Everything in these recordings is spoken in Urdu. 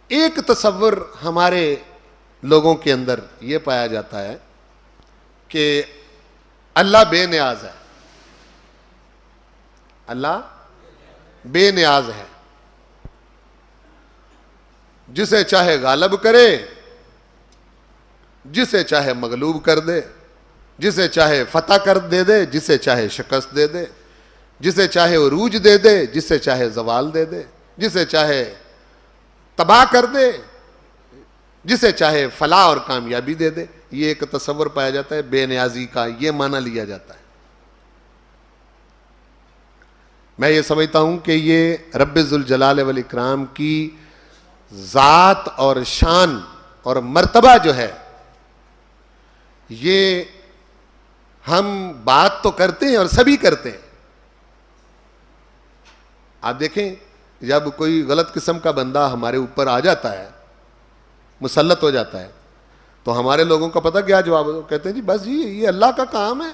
ایک تصور ہمارے لوگوں کے اندر یہ پایا جاتا ہے کہ اللہ بے نیاز ہے، اللہ بے نیاز ہے، جسے چاہے غالب کرے، جسے چاہے مغلوب کر دے، جسے چاہے فتح کر دے، جسے چاہے شکست دے دے، جسے چاہے عروج دے دے، جسے چاہے زوال دے دے، جسے چاہے تباہ کر دے، جسے چاہے فلاح اور کامیابی دے دے۔ یہ ایک تصور پایا جاتا ہے بے نیازی کا، یہ معنی لیا جاتا ہے۔ میں یہ سمجھتا ہوں کہ یہ رب ذوالجلال والاکرام کی ذات اور شان اور مرتبہ جو ہے، یہ ہم بات تو کرتے ہیں اور سبھی کرتے ہیں۔ آپ دیکھیں جب کوئی غلط قسم کا بندہ ہمارے اوپر آ جاتا ہے، مسلط ہو جاتا ہے، تو ہمارے لوگوں کا پتہ کیا جواب ہے؟ کہتے ہیں جی بس جی یہ اللہ کا کام ہے۔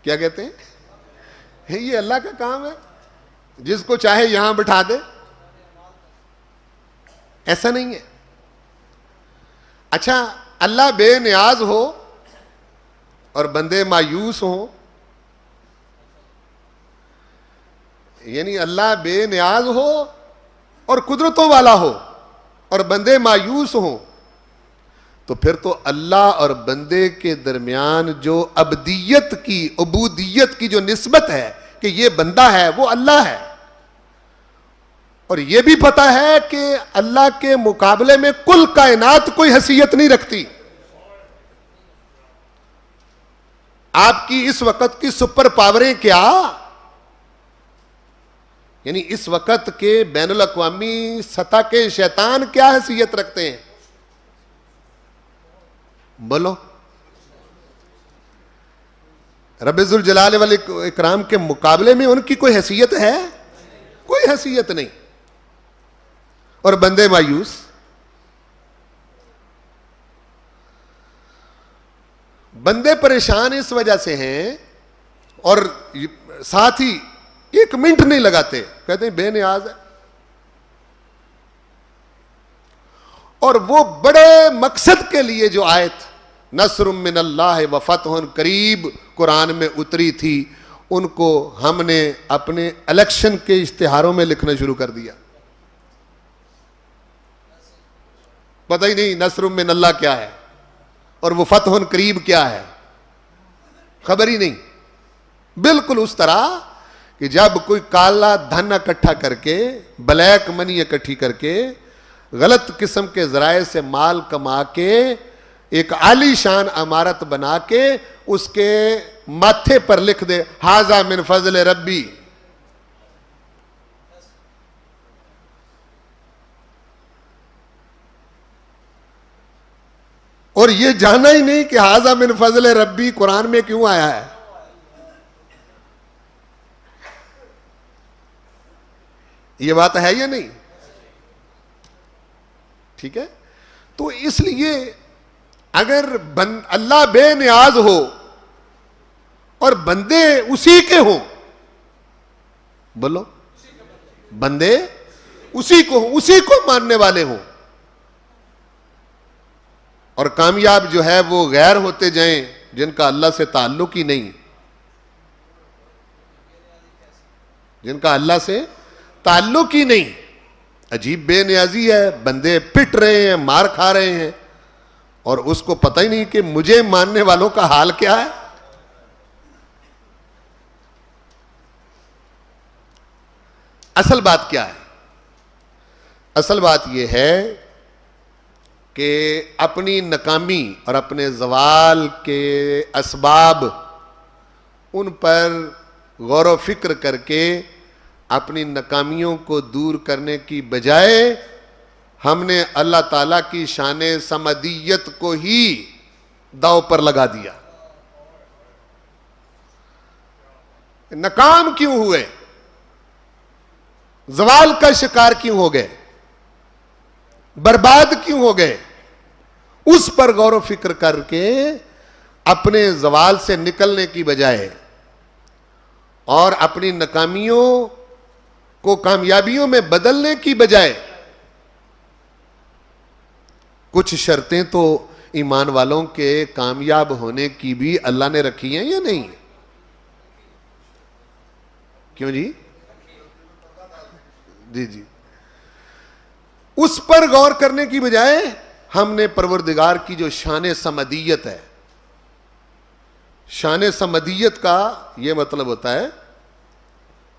کیا کہتے ہیں؟ یہ اللہ کا کام ہے، جس کو چاہے یہاں بٹھا دے۔ ایسا نہیں ہے۔ اچھا اللہ بے نیاز ہو اور بندے مایوس ہوں، یعنی اللہ بے نیاز ہو اور قدرتوں والا ہو اور بندے مایوس ہوں، تو پھر تو اللہ اور بندے کے درمیان جو ابدیت کی، عبودیت کی جو نسبت ہے کہ یہ بندہ ہے وہ اللہ ہے، اور یہ بھی پتہ ہے کہ اللہ کے مقابلے میں کل کائنات کوئی حیثیت نہیں رکھتی۔ آپ کی اس وقت کی سپر پاوریں کیا، یعنی اس وقت کے بین الاقوامی سطح کے شیطان کیا حیثیت رکھتے ہیں؟ بولو۔ رب ذوالجلال والاکرام کے مقابلے میں ان کی کوئی حیثیت ہے؟ کوئی حیثیت نہیں۔ اور بندے مایوس۔ بندے پریشان اس وجہ سے ہیں، اور ساتھ ہی ایک منٹ نہیں لگاتے، کہتے ہیں بے نیاز ہے۔ اور وہ بڑے مقصد کے لیے جو آیت نصر من اللہ و فتح قریب قرآن میں اتری تھی، ان کو ہم نے اپنے الیکشن کے اشتہاروں میں لکھنا شروع کر دیا۔ پتہ ہی نہیں نصر من اللہ کیا ہے اور وہ فتح قریب کیا ہے، خبر ہی نہیں۔ بالکل اس طرح کہ جب کوئی کالا دھن اکٹھا کر کے، بلیک منی اکٹھی کر کے، غلط قسم کے ذرائع سے مال کما کے، ایک عالی شان عمارت بنا کے اس کے ماتھے پر لکھ دے ھذا من فضل ربی، اور یہ جانا ہی نہیں کہ ھذا من فضل ربی قرآن میں کیوں آیا ہے۔ یہ بات ہے یا نہیں؟ ٹھیک ہے۔ تو اس لیے اگر اللہ بے نیاز ہو اور بندے اسی کے ہوں، بولو، بندے اسی کو ماننے والے ہوں، اور کامیاب جو ہے وہ غیر ہوتے جائیں جن کا اللہ سے تعلق ہی نہیں، جن کا اللہ سے تعلق ہی نہیں۔ عجیب بے نیازی ہے، بندے پٹ رہے ہیں، مار کھا رہے ہیں، اور اس کو پتہ ہی نہیں کہ مجھے ماننے والوں کا حال کیا ہے۔ اصل بات کیا ہے؟ اصل بات یہ ہے کہ اپنی ناکامی اور اپنے زوال کے اسباب ان پر غور و فکر کر کے اپنی ناکامیوں کو دور کرنے کی بجائے ہم نے اللہ تعالیٰ کی شان صمدیت کو ہی داؤ پر لگا دیا۔ ناکام کیوں ہوئے؟ زوال کا شکار کیوں ہو گئے؟ برباد کیوں ہو گئے؟ اس پر غور و فکر کر کے اپنے زوال سے نکلنے کی بجائے اور اپنی ناکامیوں کو کامیابیوں میں بدلنے کی بجائے کچھ شرطیں تو ایمان والوں کے کامیاب ہونے کی بھی اللہ نے رکھی ہیں یا نہیں؟ کیوں جی؟ جی اس پر غور کرنے کی بجائے ہم نے پروردگار کی جو شان صمدیت ہے، شان صمدیت کا یہ مطلب ہوتا ہے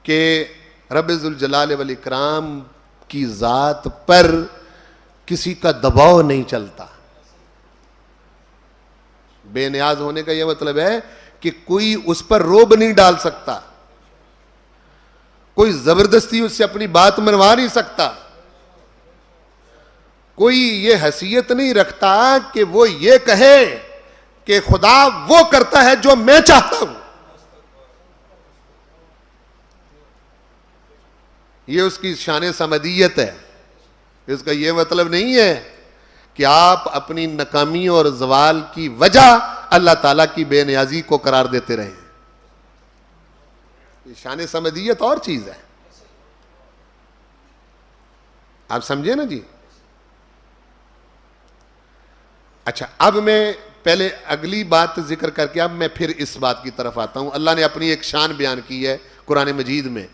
کہ رب ذوالجلال والاکرام کی ذات پر کسی کا دباؤ نہیں چلتا. بے نیاز ہونے کا یہ مطلب ہے کہ کوئی اس پر روب نہیں ڈال سکتا، کوئی زبردستی اس سے اپنی بات منوا نہیں سکتا، کوئی یہ حیثیت نہیں رکھتا کہ وہ یہ کہے کہ خدا وہ کرتا ہے جو میں چاہتا ہوں. یہ اس کی شان صمدیت ہے. اس کا یہ مطلب نہیں ہے کہ آپ اپنی ناکامیوں اور زوال کی وجہ اللہ تعالیٰ کی بے نیازی کو قرار دیتے رہیں. یہ شان صمدیت اور چیز ہے. آپ سمجھے نا جی؟ اچھا، اب میں پہلے اگلی بات ذکر کر کے اب میں پھر اس بات کی طرف آتا ہوں. اللہ نے اپنی ایک شان بیان کی ہے قرآن مجید میں.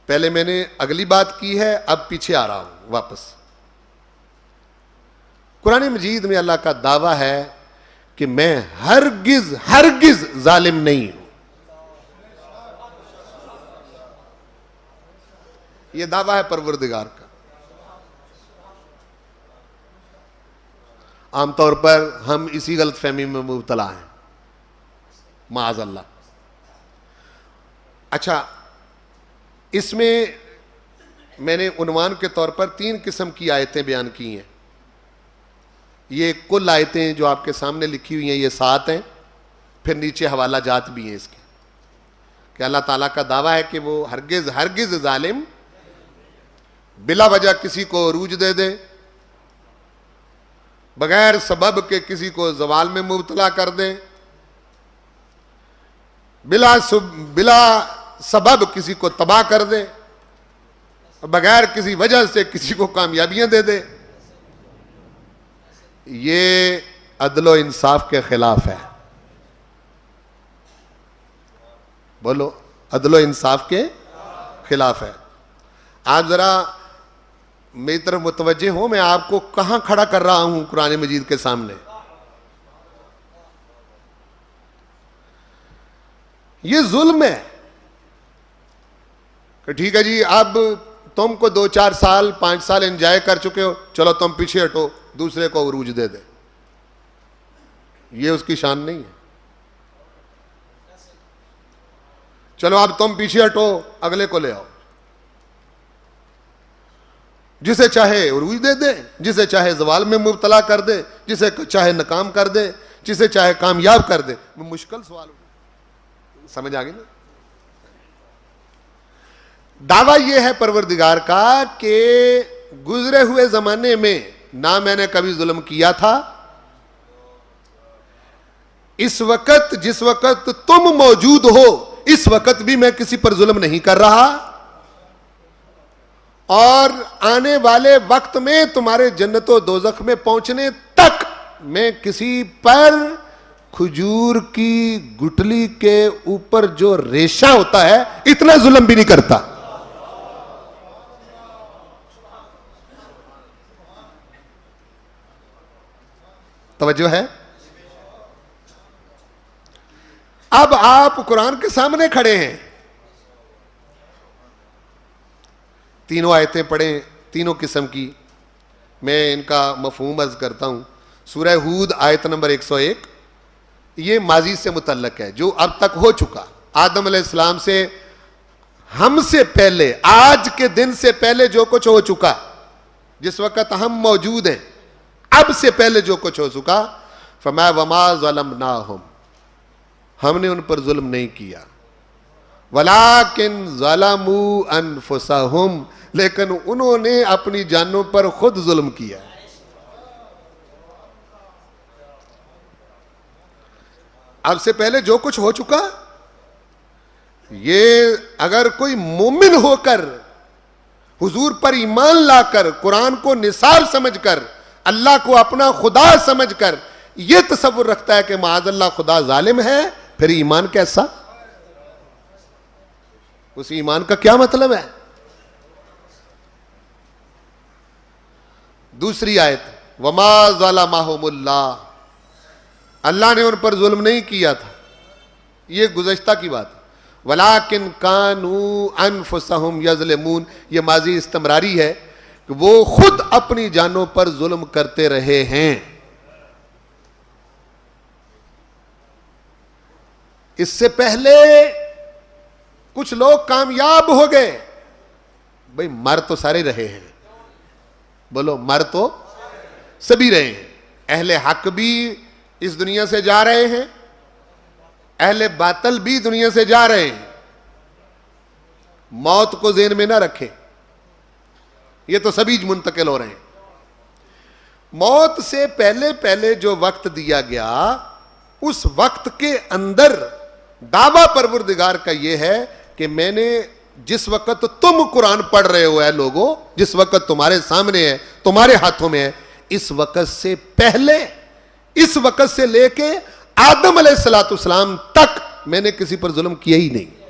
پہلے میں نے اگلی بات کی ہے، اب پیچھے آ رہا ہوں واپس. قرآن مجید میں اللہ کا دعویٰ ہے کہ میں ہرگز ظالم نہیں ہوں. یہ دعویٰ ہے پروردگار کا. عام طور پر ہم اسی غلط فہمی میں مبتلا ہیں، معاذ اللہ. اچھا، اس میں نے عنوان کے طور پر 3 قسم کی آیتیں بیان کی ہیں. یہ کل آیتیں جو آپ کے سامنے لکھی ہوئی ہیں یہ 7 ہیں. پھر نیچے حوالہ جات بھی ہیں اس کے، کہ اللہ تعالیٰ کا دعویٰ ہے کہ وہ ہرگز ظالم بلا وجہ کسی کو عروج دے دے، بغیر سبب کے کسی کو زوال میں مبتلا کر دے، بلا سبب کسی کو تباہ کر دے، بغیر کسی وجہ سے کسی کو کامیابیاں دے دے. یہ عدل و انصاف کے خلاف ہے. بولو، عدل و انصاف کے خلاف ہے. آپ ذرا میری طرف متوجہ ہوں، میں آپ کو کہاں کھڑا کر رہا ہوں قرآن مجید کے سامنے. یہ ظلم ہے کہ ٹھیک ہے جی، اب تم کو 2-4 سال 5 سال انجوائے کر چکے ہو، چلو تم پیچھے ہٹو، دوسرے کو عروج دے دے. یہ اس کی شان نہیں ہے. چلو اب تم پیچھے ہٹو، اگلے کو لے آؤ. جسے چاہے عروج دے دے، جسے چاہے زوال میں مبتلا کر دے، جسے چاہے ناکام کر دے، جسے چاہے کامیاب کر دے. مشکل سوال سمجھ آ گئی نا؟ دعویٰ یہ ہے پروردگار کا کہ گزرے ہوئے زمانے میں نہ میں نے کبھی ظلم کیا تھا، اس وقت جس وقت تم موجود ہو اس وقت بھی میں کسی پر ظلم نہیں کر رہا، اور آنے والے وقت میں تمہارے جنت و دوزخ میں پہنچنے تک میں کسی پر کھجور کی گٹلی کے اوپر جو ریشہ ہوتا ہے اتنا ظلم بھی نہیں کرتا. توجہ ہے؟ اب آپ قرآن کے سامنے کھڑے ہیں، تینوں آیتیں پڑھیں، تینوں قسم کی. میں ان کا مفہوم عرض کرتا ہوں. سورہ ہود آیت نمبر 101، یہ ماضی سے متعلق ہے، جو اب تک ہو چکا. آدم علیہ السلام سے ہم سے پہلے، آج کے دن سے پہلے جو کچھ ہو چکا، جس وقت ہم موجود ہیں اب سے پہلے جو کچھ ہو چکا. فما وما ظلمناہم، ہم نے ان پر ظلم نہیں کیا. ولیکن ظلموا انفسہم، لیکن انہوں نے اپنی جانوں پر خود ظلم کیا. اب سے پہلے جو کچھ ہو چکا یہ اگر کوئی مومن ہو کر حضور پر ایمان لا کر قرآن کو نصاب سمجھ کر اللہ کو اپنا خدا سمجھ کر یہ تصور رکھتا ہے کہ معاذ اللہ خدا ظالم ہے، پھر ایمان کیسا؟ اس ایمان کا کیا مطلب ہے؟ دوسری آیت وما ظلمہم اللہ، اللہ نے ان پر ظلم نہیں کیا تھا، یہ گزشتہ کی بات ہے، ولیکن کانوا انفسہم یظلمون، یہ ماضی استمراری ہے کہ وہ خود اپنی جانوں پر ظلم کرتے رہے ہیں۔ اس سے پہلے کچھ لوگ کامیاب ہو گئے، بھئی مر تو سارے رہے ہیں، بولو مر تو سبھی رہے ہیں، اہل حق بھی اس دنیا سے جا رہے ہیں، اہل باطل بھی دنیا سے جا رہے ہیں۔ موت کو ذہن میں نہ رکھیں، یہ تو سبھی منتقل ہو رہے ہیں۔ موت سے پہلے جو وقت دیا گیا اس وقت کے اندر دعویٰ پروردگار کا یہ ہے کہ میں نے جس وقت تم قرآن پڑھ رہے ہو اے لوگو، جس وقت تمہارے سامنے ہے، تمہارے ہاتھوں میں ہے، اس وقت سے پہلے، اس وقت سے لے کے آدم علیہ السلام تک میں نے کسی پر ظلم کیا ہی نہیں۔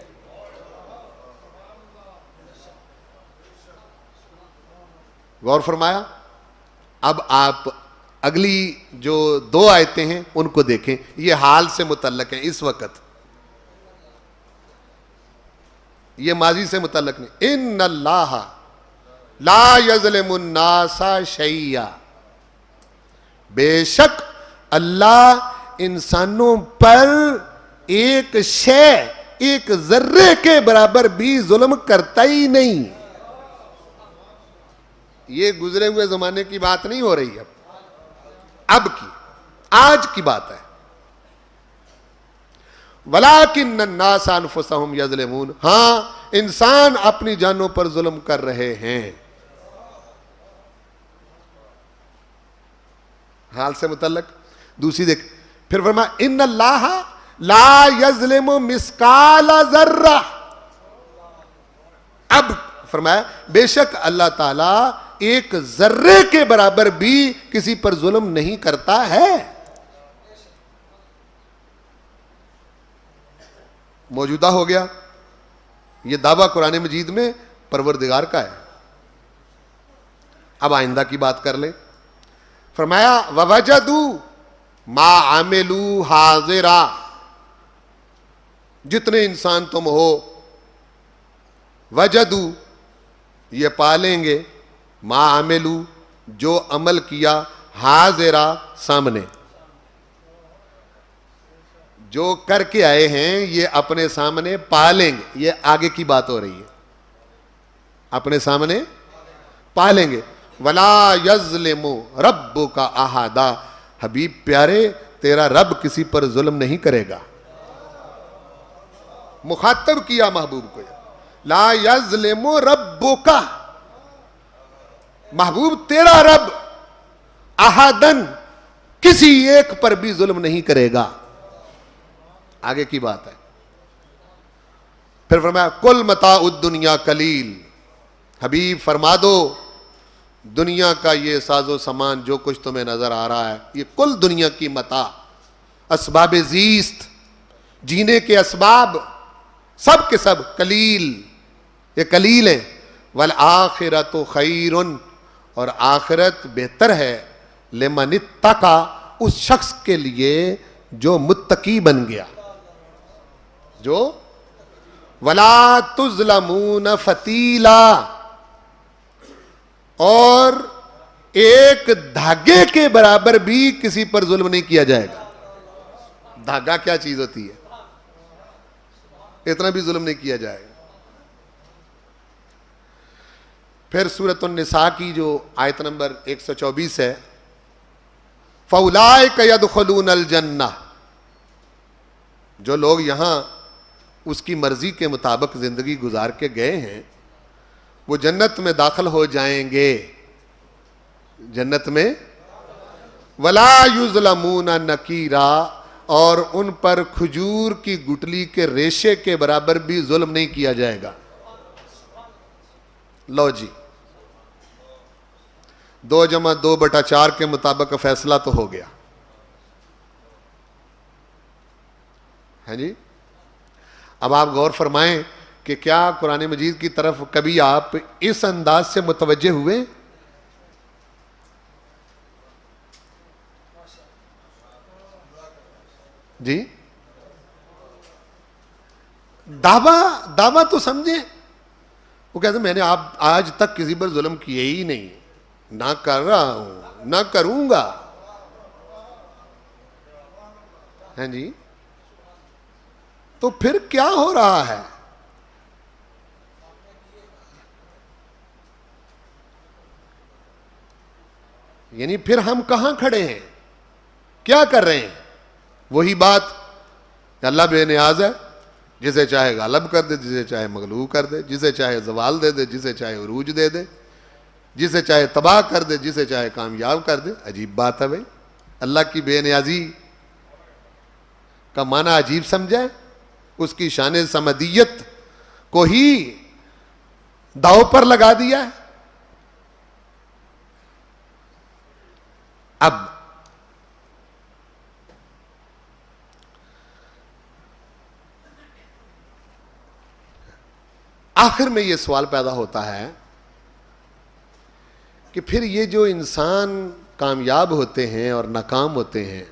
غور فرمایا؟ اب آپ اگلی جو دو آیتیں ہیں ان کو دیکھیں، یہ حال سے متعلق ہیں، اس وقت، یہ ماضی سے متعلق نہیں۔ ان اللہ لا یظلم الناس شیئا، بے شک اللہ انسانوں پر ایک شے، ایک ذرے کے برابر بھی ظلم کرتا ہی نہیں۔ یہ گزرے ہوئے زمانے کی بات نہیں ہو رہی، اب کی، آج کی بات ہے۔ وَلَٰكِنَّ النَّاسَ أَنفُسَهُمْ يَظْلِمُونَ، ہاں انسان اپنی جانوں پر ظلم کر رہے ہیں۔ حال سے متعلق دوسری دیکھ، پھر فرمایا ان اللہ لا یظلم مثقال ذرہ، اب فرمایا بے شک اللہ تعالی ایک ذرے کے برابر بھی کسی پر ظلم نہیں کرتا ہے۔ موجودہ ہو گیا، یہ دعویٰ قرآن مجید میں پروردگار کا ہے۔ اب آئندہ کی بات کر لیں، فرمایا وَوَجَدُوا مَا عَمِلُوا حَاضِرًا، جتنے انسان تم ہو، وجدو یہ پالیں گے، ما عملو جو عمل کیا، حاضرہ سامنے، جو کر کے آئے ہیں یہ اپنے سامنے پالیں گے، یہ آگے کی بات ہو رہی ہے، اپنے سامنے پالیں گے۔ وَلَا يَظْلِمُ رَبُّكَ أَحَدًا، حبیب پیارے تیرا رب کسی پر ظلم نہیں کرے گا۔ مخاطب کیا محبوب کو، لا یظلم ربک، محبوب تیرا رب احدن کسی ایک پر بھی ظلم نہیں کرے گا، آگے کی بات ہے۔ پھر فرمایا کل متاع الدنیا قلیل، حبیب فرما دو دنیا کا یہ ساز و سامان جو کچھ تمہیں نظر آ رہا ہے، یہ کل دنیا کی متاع، اسباب زیست، جینے کے اسباب، سب کے سب قلیل، یہ قلیل ہیں۔ والآخرۃ خیر، اور آخرت بہتر ہے، لمن اتقی، اس شخص کے لیے جو متقی بن گیا، جو ولا تظلمون فتیلا، اور ایک دھاگے کے برابر بھی کسی پر ظلم نہیں کیا جائے گا۔ دھاگا کیا چیز ہوتی ہے؟ اتنا بھی ظلم نہیں کیا جائے گا۔ پھر سورۃ النساء کی جو آیت نمبر 124 ہے، فَأُولَٰئِكَ يَدْخُلُونَ الْجَنَّةَ، جو لوگ یہاں اس کی مرضی کے مطابق زندگی گزار کے گئے ہیں وہ جنت میں داخل ہو جائیں گے، جنت میں، وَلَا يُظْلَمُونَ نَقِيرًا، اور ان پر کھجور کی گٹلی کے ریشے کے برابر بھی ظلم نہیں کیا جائے گا. لو جی 2+2/4 کے مطابق فیصلہ تو ہو گیا ہے جی. اب آپ غور فرمائیں کہ کیا قرآن مجید کی طرف کبھی آپ اس انداز سے متوجہ ہوئے؟ جی دعویٰ تو سمجھیں. وہ کہتے ہیں میں نے آج تک کسی پر ظلم کیے ہی نہیں، نہ کر رہا ہوں، نہ کروں گا. ہیں جی تو پھر کیا ہو رہا ہے؟ یعنی پھر ہم کہاں کھڑے ہیں؟ کیا کر رہے ہیں؟ وہی بات کہ اللہ بے نیاز ہے، جسے چاہے غالب کر دے، جسے چاہے مغلوب کر دے، جسے چاہے زوال دے دے، جسے چاہے عروج دے دے، جسے چاہے تباہ کر دے، جسے چاہے کامیاب کر دے. عجیب بات ہے بھائی. اللہ کی بے نیازی کا معنی عجیب سمجھا ہے. اس کی شان صمدیت کو ہی داؤ پر لگا دیا ہے. اب آخر میں یہ سوال پیدا ہوتا ہے کہ پھر یہ جو انسان کامیاب ہوتے ہیں اور ناکام ہوتے ہیں،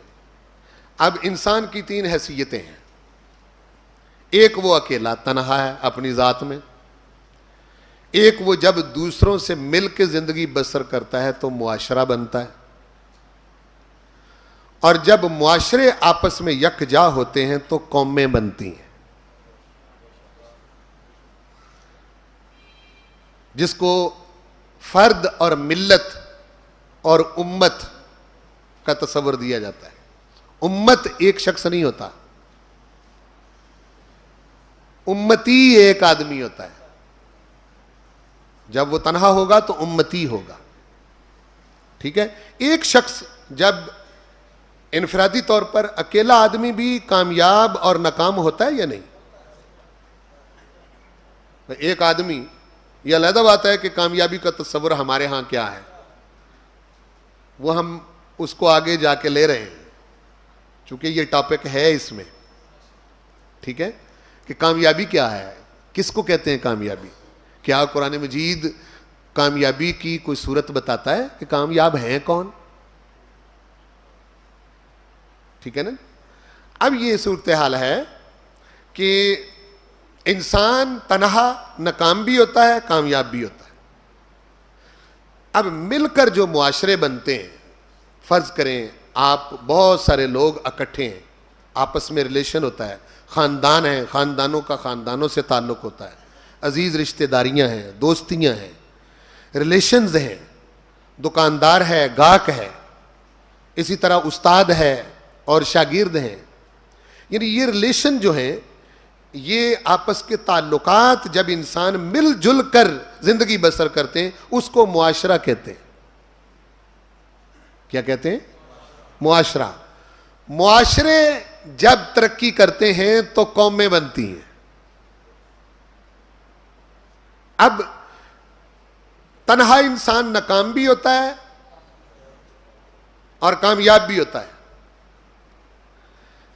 اب انسان کی 3 حیثیتیں ہیں. ایک وہ اکیلا تنہا ہے اپنی ذات میں، ایک وہ جب دوسروں سے مل کے زندگی بسر کرتا ہے تو معاشرہ بنتا ہے، اور جب معاشرے آپس میں یکجا ہوتے ہیں تو قومیں بنتی ہیں. جس کو فرد اور ملت اور امت کا تصور دیا جاتا ہے. امت ایک شخص نہیں ہوتا، امتی ایک آدمی ہوتا ہے. جب وہ تنہا ہوگا تو امتی ہوگا. ٹھیک ہے. ایک شخص جب انفرادی طور پر اکیلا آدمی بھی کامیاب اور ناکام ہوتا ہے یا نہیں؟ ایک آدمی، یہ علیحدہ بات ہے کہ کامیابی کا تصور ہمارے ہاں کیا ہے، وہ ہم اس کو آگے جا کے لے رہے ہیں چونکہ یہ ٹاپک ہے اس میں. ٹھیک ہے کہ کامیابی کیا ہے، کس کو کہتے ہیں کامیابی؟ کیا قرآن مجید کامیابی کی کوئی صورت بتاتا ہے کہ کامیاب ہیں کون؟ ٹھیک ہے نا. اب یہ صورتحال ہے کہ انسان تنہا ناکام بھی ہوتا ہے، کامیاب بھی ہوتا ہے. اب مل کر جو معاشرے بنتے ہیں، فرض کریں آپ بہت سارے لوگ اکٹھے ہیں، آپس میں ریلیشن ہوتا ہے، خاندان ہیں، خاندانوں کا خاندانوں سے تعلق ہوتا ہے، عزیز رشتہ داریاں ہیں، دوستیاں ہیں، ریلیشنز ہیں، دکاندار ہے، گاہک ہے، اسی طرح استاد ہے اور شاگرد ہیں. یعنی یہ ریلیشن جو ہیں، یہ آپس کے تعلقات جب انسان مل جل کر زندگی بسر کرتے ہیں اس کو معاشرہ کہتے ہیں. کیا کہتے ہیں؟ معاشرہ. معاشرے جب ترقی کرتے ہیں تو قومیں بنتی ہیں. اب تنہا انسان ناکام بھی ہوتا ہے اور کامیاب بھی ہوتا ہے.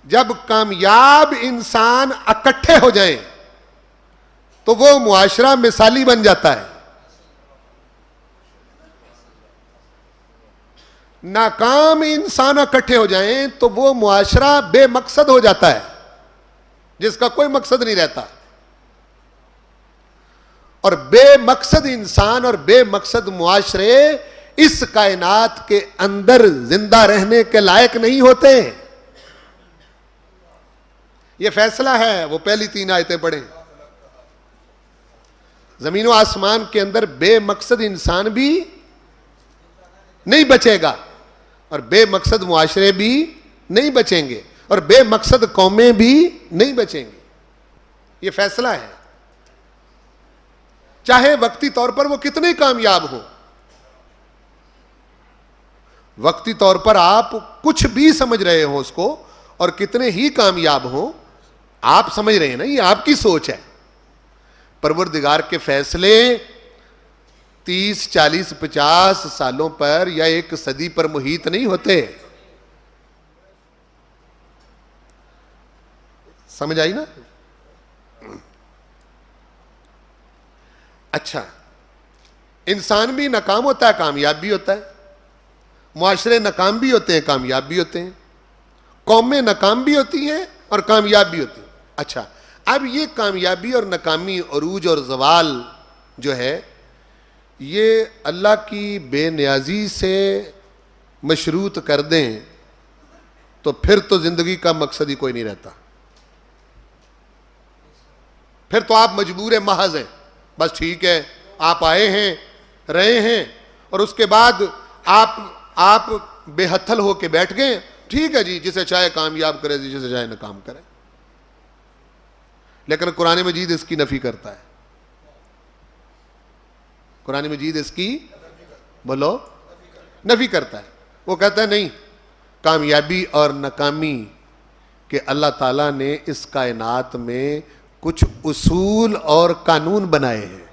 جب کامیاب انسان اکٹھے ہو جائیں تو وہ معاشرہ مثالی بن جاتا ہے. ناکام انسان اکٹھے ہو جائیں تو وہ معاشرہ بے مقصد ہو جاتا ہے، جس کا کوئی مقصد نہیں رہتا. اور بے مقصد انسان اور بے مقصد معاشرے اس کائنات کے اندر زندہ رہنے کے لائق نہیں ہوتے. یہ فیصلہ ہے. وہ پہلی 3 آیتیں پڑھیں. زمین و آسمان کے اندر بے مقصد انسان بھی نہیں بچے گا اور بے مقصد معاشرے بھی نہیں بچیں گے اور بے مقصد قومیں بھی نہیں بچیں گی. یہ فیصلہ ہے. چاہے وقتی طور پر وہ کتنے کامیاب ہوں، وقتی طور پر آپ کچھ بھی سمجھ رہے ہوں اس کو، اور کتنے ہی کامیاب ہوں، آپ سمجھ رہے ہیں نا، یہ آپ کی سوچ ہے. پروردگار کے فیصلے 30 40 50 سالوں پر یا ایک صدی پر محیط نہیں ہوتے. سمجھ آئی نا؟ اچھا، انسان بھی ناکام ہوتا ہے، کامیاب بھی ہوتا ہے. معاشرے ناکام بھی ہوتے ہیں، کامیاب بھی ہوتے ہیں. قومیں ناکام بھی ہوتی ہیں اور کامیاب بھی ہوتی ہیں. اچھا، اب یہ کامیابی اور ناکامی، عروج اور زوال جو ہے، یہ اللہ کی بے نیازی سے مشروط کر دیں تو پھر تو زندگی کا مقصد ہی کوئی نہیں رہتا. پھر تو آپ مجبور محض ہیں. بس ٹھیک ہے، آپ آئے ہیں، رہے ہیں، اور اس کے بعد آپ بے ہتھل ہو کے بیٹھ گئے. ٹھیک ہے جی، جسے چاہے کامیاب کرے، جسے چاہے ناکام کرے. لیکن قرآن مجید اس کی نفی کرتا ہے. قرآن مجید اس کی بولو نفی کرتا ہے. وہ کہتا ہے نہیں، کامیابی اور ناکامی کہ اللہ تعالیٰ نے اس کائنات میں کچھ اصول اور قانون بنائے ہیں.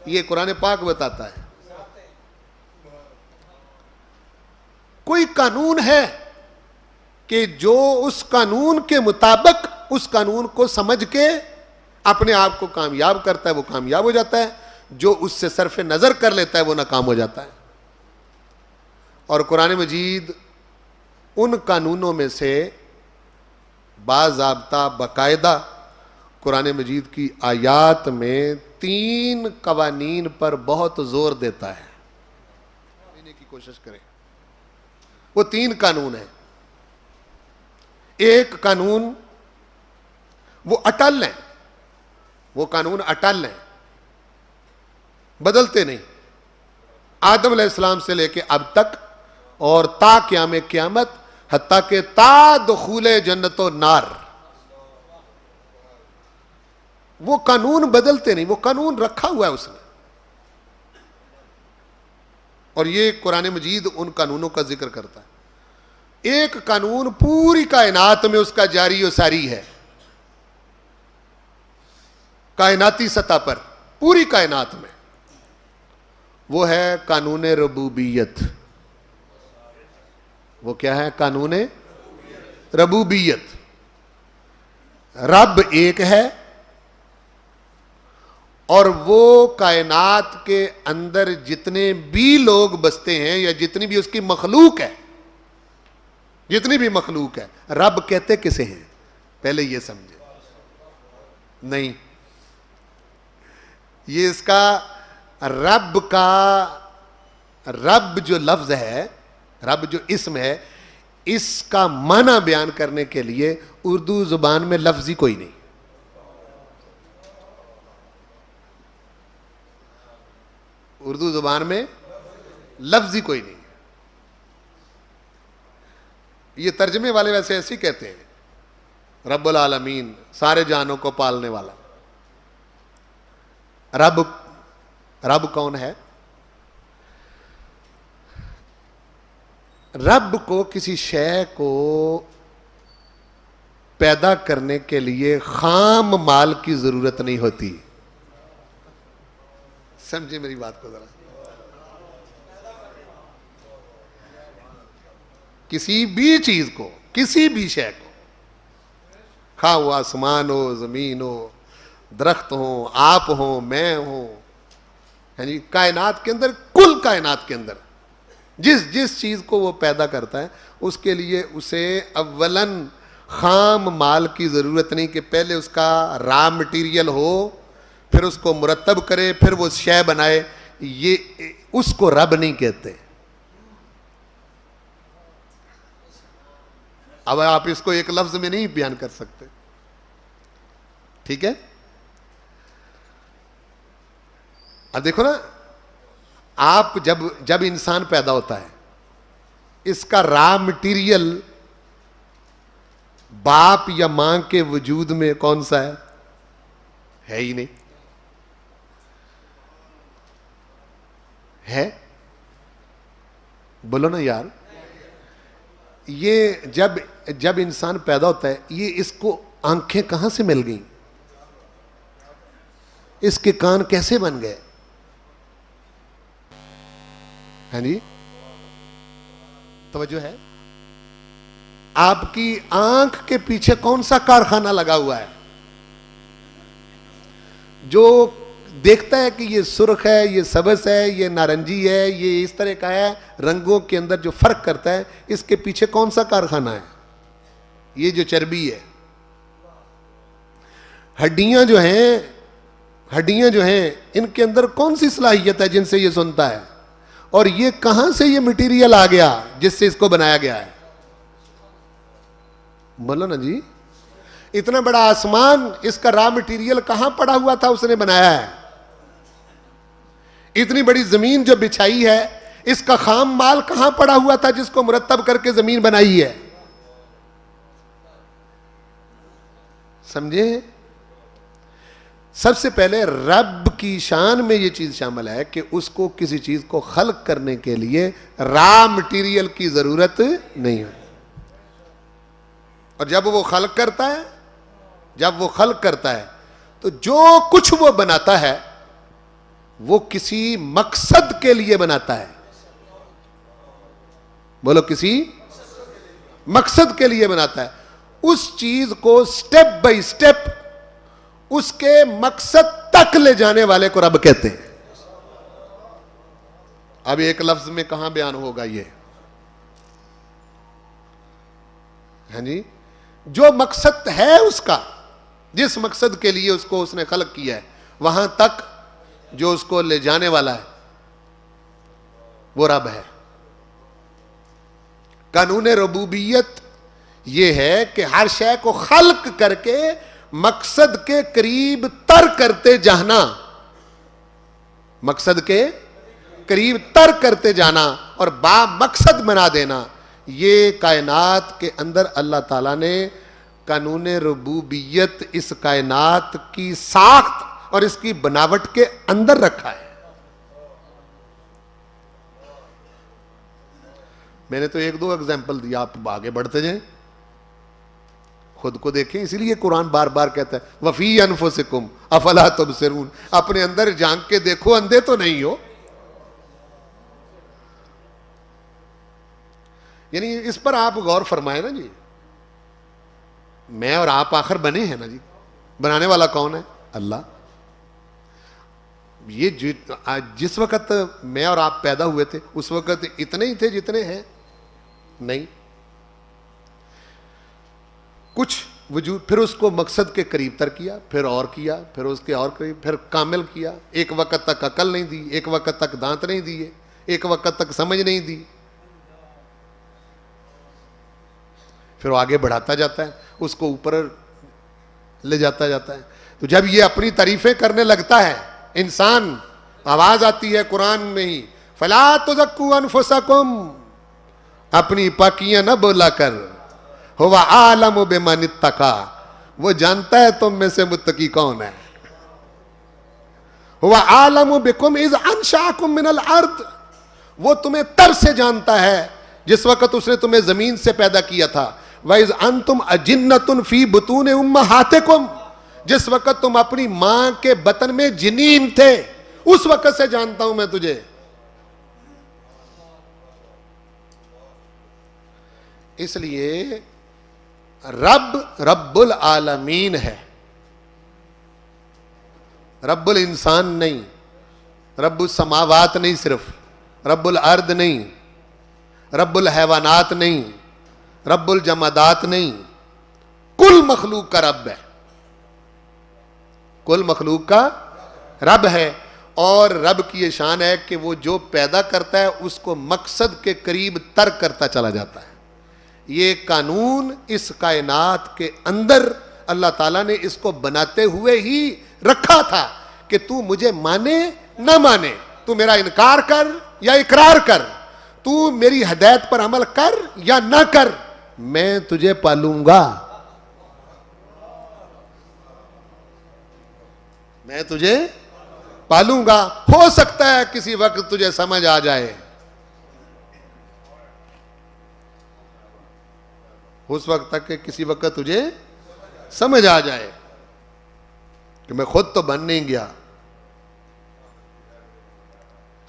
یہ قرآن پاک بتاتا ہے. کوئی قانون ہے کہ جو اس قانون کے مطابق اس قانون کو سمجھ کے اپنے آپ کو کامیاب کرتا ہے وہ کامیاب ہو جاتا ہے، جو اس سے صرف نظر کر لیتا ہے وہ ناکام ہو جاتا ہے. اور قرآن مجید ان قانونوں میں سے باضابطہ باقاعدہ قرآن مجید کی آیات میں 3 قوانین پر بہت زور دیتا ہے. لینے کی کوشش کریں. وہ 3 قانون ہیں. ایک قانون وہ اٹل ہیں، وہ قانون اٹل ہیں، بدلتے نہیں. آدم علیہ السلام سے لے کے اب تک اور تا قیام قیامت، حتیٰ کہ تا دخول جنت و نار، وہ قانون بدلتے نہیں. وہ قانون رکھا ہوا ہے اس نے. اور یہ قرآن مجید ان قانونوں کا ذکر کرتا ہے. ایک قانون پوری کائنات میں اس کا جاری و ساری ہے، کائناتی سطح پر، پوری کائنات میں. وہ ہے قانون ربوبیت. وہ کیا ہے؟ قانون ربوبیت. رب ایک ہے اور وہ کائنات کے اندر جتنے بھی لوگ بستے ہیں یا جتنی بھی اس کی مخلوق ہے، جتنی بھی مخلوق ہے، رب کہتے کسے ہیں؟ پہلے یہ سمجھے. نہیں، یہ اس کا رب جو لفظ ہے، رب جو اسم ہے، اس کا معنی بیان کرنے کے لیے اردو زبان میں لفظ ہی کوئی نہیں. اردو زبان میں لفظ ہی کوئی نہیں. یہ ترجمے والے ویسے ایسے ہی کہتے ہیں، رب العالمین، سارے جہانوں کو پالنے والا. رب کون ہے؟ رب کو کسی شے کو پیدا کرنے کے لیے خام مال کی ضرورت نہیں ہوتی. سمجھے میری بات کو ذرا. کسی بھی چیز کو، کسی بھی شے کو، خواہ وہ آسمان ہو، زمین ہو، درخت ہوں، آپ ہوں، میں ہوں، یعنی کائنات کے اندر، کل کائنات کے اندر جس چیز کو وہ پیدا کرتا ہے اس کے لیے اسے اولاً خام مال کی ضرورت نہیں کہ پہلے اس کا را مٹیریل ہو، پھر اس کو مرتب کرے، پھر وہ شے بنائے. یہ اس کو رب نہیں کہتے. اب آپ اس کو ایک لفظ میں نہیں بیان کر سکتے. ٹھیک ہے؟ اب دیکھو نا، آپ جب انسان پیدا ہوتا ہے، اس کا را مٹیریل باپ یا ماں کے وجود میں کون سا ہے ہی نہیں. ہے؟ بولو نا یار. یہ جب انسان پیدا ہوتا ہے یہ اس کو آنکھیں کہاں سے مل گئیں؟ اس کے کان کیسے بن گئے؟ ہاں جی توجہ ہے؟ آپ کی آنکھ کے پیچھے کون سا کارخانہ لگا ہوا ہے جو دیکھتا ہے کہ یہ سرخ ہے، یہ سبز ہے، یہ نارنجی ہے، یہ اس طرح کا ہے، رنگوں کے اندر جو فرق کرتا ہے، اس کے پیچھے کون سا کارخانہ ہے؟ یہ جو چربی ہے. ہڈیاں جو ہیں ان کے اندر کون سی صلاحیت ہے جن سے یہ سنتا ہے؟ اور یہ کہاں سے یہ مٹیریل آ گیا جس سے اس کو بنایا گیا ہے؟ بولو نا جی. اتنا بڑا آسمان، اس کا را مٹیریل کہاں پڑا ہوا تھا اس نے بنایا ہے؟ اتنی بڑی زمین جو بچھائی ہے، اس کا خام مال کہاں پڑا ہوا تھا جس کو مرتب کر کے زمین بنائی ہے؟ سمجھے؟ سب سے پہلے رب کی شان میں یہ چیز شامل ہے کہ اس کو کسی چیز کو خلق کرنے کے لیے را مٹیریل کی ضرورت نہیں ہوتی. اور جب وہ خلق کرتا ہے تو جو کچھ وہ بناتا ہے وہ کسی مقصد کے لیے بناتا ہے. بولو، کسی مقصد کے لیے بناتا ہے. اس چیز کو سٹیپ بائی سٹیپ اس کے مقصد تک لے جانے والے کو رب کہتے ہیں. اب ایک لفظ میں کہاں بیان ہوگا یہ؟ ہاں جی. جو مقصد ہے اس کا، جس مقصد کے لیے اس کو اس نے خلق کیا ہے، وہاں تک جو اس کو لے جانے والا ہے وہ رب ہے. قانون ربوبیت یہ ہے کہ ہر شے کو خلق کر کے مقصد کے قریب تر کرتے جانا، مقصد کے قریب تر کرتے جانا اور با مقصد بنا دینا. یہ کائنات کے اندر اللہ تعالیٰ نے قانون ربوبیت اس کائنات کی ساخت اور اس کی بناوٹ کے اندر رکھا ہے. میں نے تو ایک دو ایگزامپل دیا، آپ آگے بڑھتے جائیں، خود کو دیکھیں. اسی لیے قرآن بار بار کہتا ہے وَفِي أَنفُسِكُمْ أَفَلَا تُبْصِرُونَ. اپنے اندر جھانک کے دیکھو، اندھے تو نہیں ہو. یعنی اس پر آپ غور فرمائیں نا جی. میں اور آپ آخر بنے ہیں نا جی. بنانے والا کون ہے؟ اللہ. یہ جس وقت میں اور آپ پیدا ہوئے تھے اس وقت اتنے ہی تھے جتنے ہیں؟ نہیں. کچھ وجود، پھر اس کو مقصد کے قریب تر کیا، پھر اور کیا، پھر اس کے اور قریب، پھر کامل کیا. ایک وقت تک عقل نہیں دی، ایک وقت تک دانت نہیں دیے، ایک وقت تک سمجھ نہیں دی، پھر وہ آگے بڑھاتا جاتا ہے، اس کو اوپر لے جاتا ہے. تو جب یہ اپنی تعریفیں کرنے لگتا ہے انسان، آواز آتی ہے قرآن میں ہی فَلَا تُزَكُّوا أَنفُسَكُمْ، اپنی پاکیاں نہ بولا کر، هُوَ أَعْلَمُ بِمَنِ اتَّقَىٰ، وہ جانتا ہے تم میں سے متقی کون ہے. هُوَ أَعْلَمُ بِكُمْ إِذْ أَنشَأَكُمْ مِنَ الْأَرْضِ، وہ تمہیں تب سے جانتا ہے جس وقت اس نے تمہیں زمین سے پیدا کیا تھا. وَإِذْ أَنْتُمْ أَجِنَّةٌ فِي بُطُونِ أُمَّهَاتِكُمْ، جس وقت تم اپنی ماں کے بطن میں جنین تھے اس وقت سے جانتا ہوں میں تجھے. اس لیے رب العالمین ہے، رب الانسان نہیں، رب السماوات نہیں، صرف رب الارض نہیں، رب الحیوانات نہیں، رب الجمادات نہیں، کل مخلوق کا رب ہے. کل مخلوق کا رب ہے. اور رب کی یہ شان ہے کہ وہ جو پیدا کرتا ہے اس کو مقصد کے قریب تر کرتا چلا جاتا ہے. یہ قانون اس کائنات کے اندر اللہ تعالیٰ نے اس کو بناتے ہوئے ہی رکھا تھا کہ تو مجھے مانے نہ مانے، تو میرا انکار کر یا اقرار کر، تو میری ہدایت پر عمل کر یا نہ کر، میں تجھے پالوں گا، میں تجھے پالوں گا. ہو سکتا ہے کسی وقت تجھے سمجھ آ جائے، اس وقت تک کہ کسی وقت تجھے سمجھ آ جائے کہ میں خود تو بن نہیں گیا،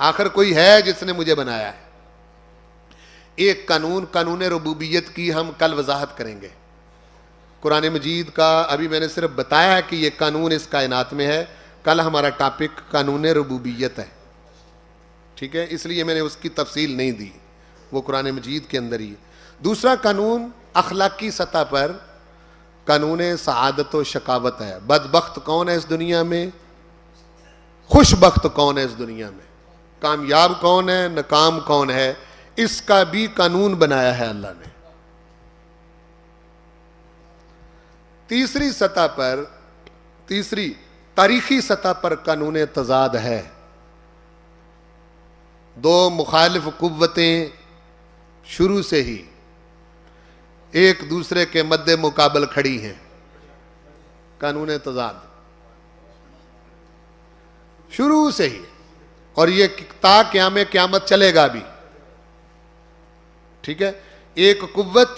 آخر کوئی ہے جس نے مجھے بنایا ہے۔ ایک قانون ربوبیت کی ہم کل وضاحت کریں گے۔ قرآن مجید کا ابھی میں نے صرف بتایا ہے کہ یہ قانون اس کائنات میں ہے، کل ہمارا ٹاپک قانون ربوبیت ہے، ٹھیک ہے؟ اس لیے میں نے اس کی تفصیل نہیں دی، وہ قرآن مجید کے اندر ہی ہے۔ دوسرا قانون اخلاقی سطح پر قانون سعادت و شقاوت ہے۔ بدبخت کون ہے اس دنیا میں، خوش بخت کون ہے اس دنیا میں، کامیاب کون ہے، ناکام کون ہے، اس کا بھی قانون بنایا ہے اللہ نے۔ تیسری سطح پر، تیسری تاریخی سطح پر قانون تضاد ہے۔ دو مخالف قوتیں شروع سے ہی ایک دوسرے کے مد مقابل کھڑی ہیں، قانون تضاد شروع سے ہی، اور یہ تا قیام قیامت چلے گا بھی، ٹھیک ہے؟ ایک قوت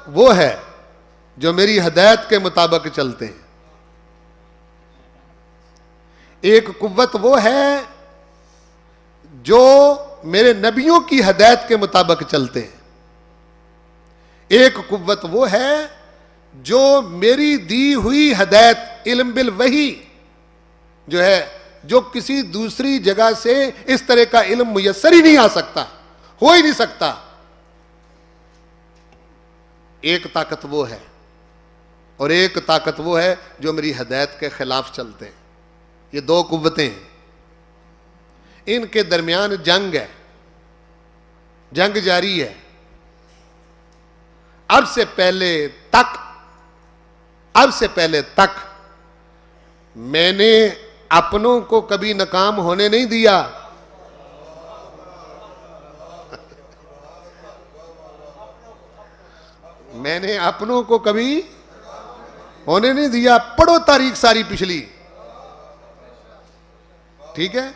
وہ ہے جو میری ہدایت کے مطابق چلتے ہیں، ایک قوت وہ ہے جو میرے نبیوں کی ہدایت کے مطابق چلتے ہیں، ایک قوت وہ ہے جو میری دی ہوئی ہدایت علم بالوحی جو ہے، جو کسی دوسری جگہ سے اس طرح کا علم میسر ہی نہیں آ سکتا، ہو ہی نہیں سکتا، ایک طاقت وہ ہے، اور ایک طاقت وہ ہے جو میری ہدایت کے خلاف چلتے ہیں۔ یہ دو قوتیں ہیں، ان کے درمیان جنگ ہے، جنگ جاری ہے۔ اب سے پہلے تک میں نے اپنوں کو کبھی ناکام ہونے نہیں دیا، میں نے اپنوں کو کبھی ہونے نہیں دیا۔ پڑھو تاریخ ساری پچھلی، ٹھیک ہے؟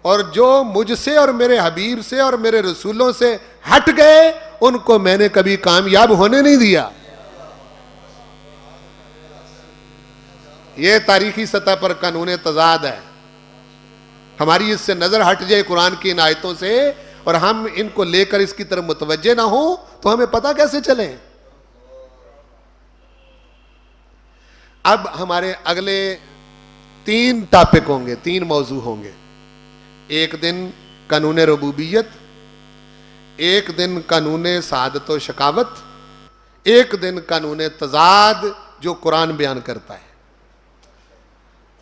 اور جو مجھ سے اور میرے حبیب سے اور میرے رسولوں سے ہٹ گئے ان کو میں نے کبھی کامیاب ہونے نہیں دیا۔ یہ تاریخی سطح پر قانون تضاد ہے۔ ہماری اس سے نظر ہٹ جائے قرآن کی ان آیتوں سے اور ہم ان کو لے کر اس کی طرف متوجہ نہ ہوں تو ہمیں پتہ کیسے چلے؟ اب ہمارے اگلے 3 ٹاپک ہوں گے، 3 موضوع ہوں گے۔ ایک دن قانون ربوبیت، ایک دن قانون سعادت و شقاوت، ایک دن قانون تضاد جو قرآن بیان کرتا ہے۔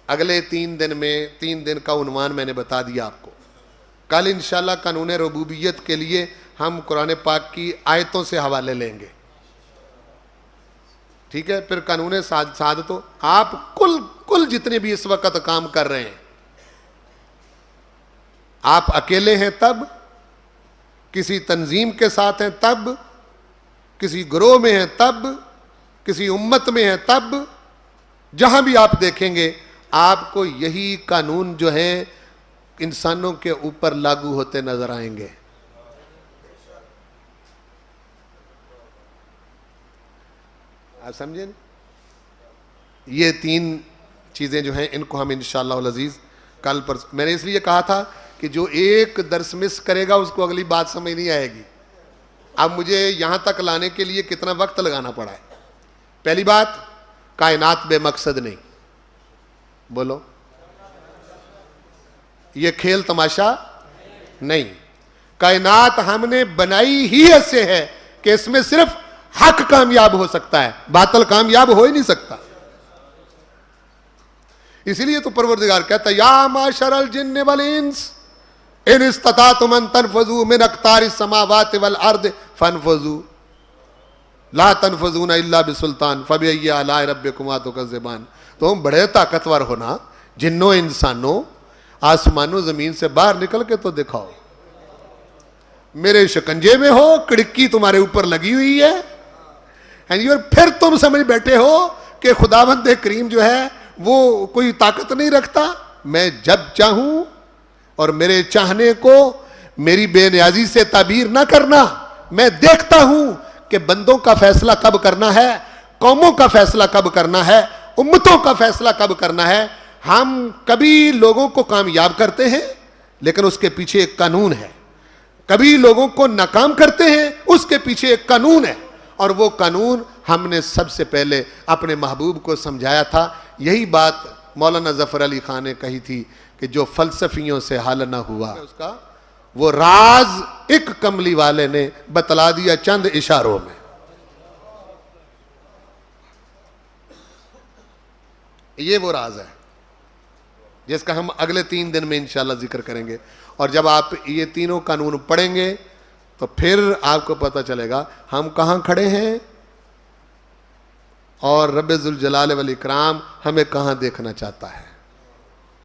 اگلے 3 دن میں 3 دن کا عنوان میں نے بتا دیا آپ کو۔ کل انشاءاللہ قانون ربوبیت کے لیے ہم قرآن پاک کی آیتوں سے حوالے لیں گے، ٹھیک ہے؟ پھر قانون سعادت و آپ کل جتنے بھی اس وقت کام کر رہے ہیں، آپ اکیلے ہیں تب، کسی تنظیم کے ساتھ ہیں تب، کسی گروہ میں ہیں تب، کسی امت میں ہیں تب، جہاں بھی آپ دیکھیں گے آپ کو یہی قانون جو ہے انسانوں کے اوپر لاگو ہوتے نظر آئیں گے۔ آپ سمجھیں؟ یہ 3 چیزیں جو ہیں ان کو ہم انشاءاللہ العزیز کل پر، میں نے اس لیے کہا تھا کہ جو ایک درس مس کرے گا اس کو اگلی بات سمجھ نہیں آئے گی۔ اب مجھے یہاں تک لانے کے لیے کتنا وقت لگانا پڑا ہے۔ پہلی بات، کائنات بے مقصد نہیں، بولو، یہ کھیل تماشا نہیں، کائنات ہم نے بنائی ہی ایسے ہے کہ اس میں صرف حق کامیاب ہو سکتا ہے، باطل کامیاب ہو ہی نہیں سکتا۔ اسی لیے تو پروردگار کہتا ہے یا معشر الجن والانس ان استطعتم ان تنفذوا من اقطار السماوات والارض فانفذوا لا تنفذون الا بسلطان فبأي آلاء ربكما تكذبان۔ تم بڑے طاقتور ہونا، جنوں انسانوں، آسمان و زمین سے باہر نکل کے تو دکھاؤ، میرے شکنجے میں ہو، کڑکی تمہارے اوپر لگی ہوئی ہے، اور پھر تم سمجھ بیٹھے ہو کہ خداوند کریم جو ہے وہ کوئی طاقت نہیں رکھتا۔ میں جب چاہوں اور میرے چاہنے کو میری بے نیازی سے تعبیر نہ کرنا. میں دیکھتا ہوں کہ بندوں کا فیصلہ کب کرنا ہے, قوموں کا فیصلہ کب کرنا ہے, امتوں کا فیصلہ کب کرنا ہے. ہم کبھی لوگوں کو کامیاب کرتے ہیں لیکن اس کے پیچھے ایک قانون ہے, کبھی لوگوں کو ناکام کرتے ہیں اس کے پیچھے ایک قانون ہے, اور وہ قانون ہم نے سب سے پہلے اپنے محبوب کو سمجھایا تھا. یہی بات مولانا ظفر علی خان نے کہی تھی کہ جو فلسفیوں سے حل نہ ہوا اس کا وہ راز ایک کملی والے نے بتلا دیا چند اشاروں میں. یہ وہ راز ہے جس کا ہم اگلے 3 دن میں انشاءاللہ ذکر کریں گے. اور جب آپ یہ تینوں قانون پڑھیں گے تو پھر آپ کو پتہ چلے گا ہم کہاں کھڑے ہیں اور رب ذوالجلال والاکرام ہمیں کہاں دیکھنا چاہتا ہے.